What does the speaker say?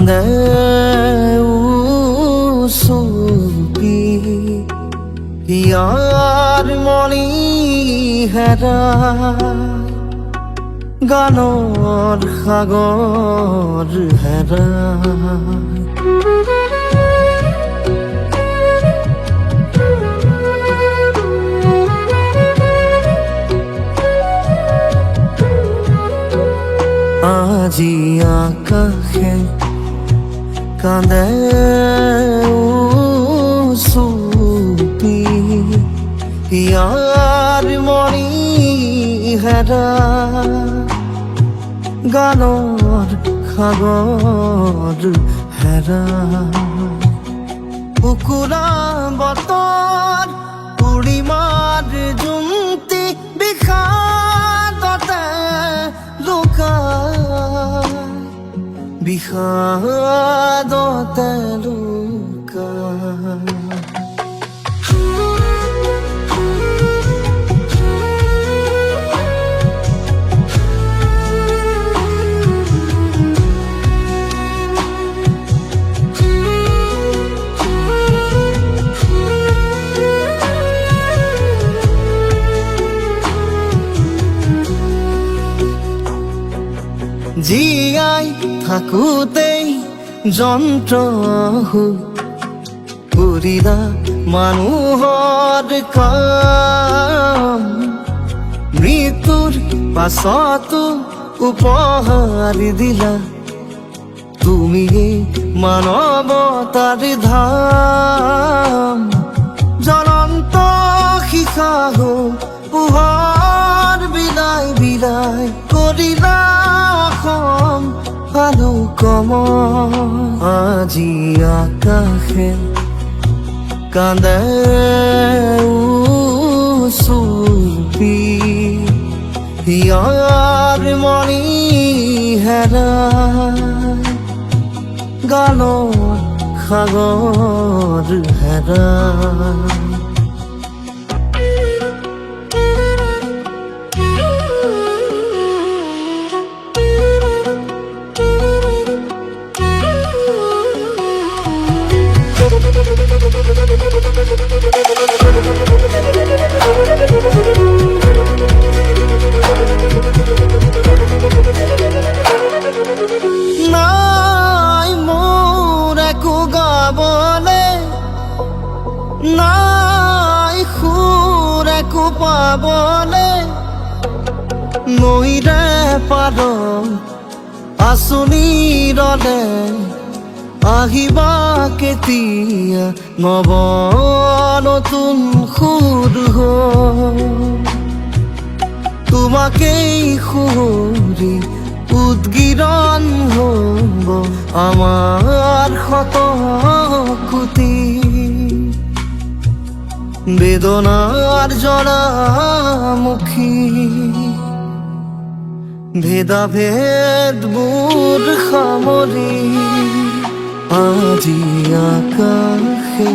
কান্দে উচুপি ইয়াৰ মণি হেৰাই গানৰ সাগৰ হেৰাই আজি আকাশে কান্দে উচুপি ইয়াৰ মণি হেৰাই গানৰ সাগৰ হেৰাই উকুৰা বতৰ পূৰ্ণিমাৰ জোনটি বিষাদতে লুকাই বিষাদতে লুকাই জীয়াই থাকোঁতেই যন্ত্ৰ হৈ কৰিলা মানুহৰ কাম মৃত্যুৰ পাছতো উপহাৰ দিলা তুমি মানৱতাৰ ধাম জ্বলন্ত শিখা হৈ পোহৰ বিলাই বিলাই কৰিলা আলোকম আজি আকাশে কান্দে উচুপি ইয়াৰ মণি হেৰাই গানৰ সাগৰ হেৰাই নাই মোৰ একো গাবলে নাই সুৰ একো পাবলে নৈৰে পাৰ আঁচনি ৰলে আহিবা কেতিয়া নৱ নতুন সুৰ তোমাকেই সুৰি উদ্গিৰণ হ'ব আমাৰ শত কোটি বেদনাৰ জনামুখী ভেদাভেদবোৰ সামৰি আজি আকাশে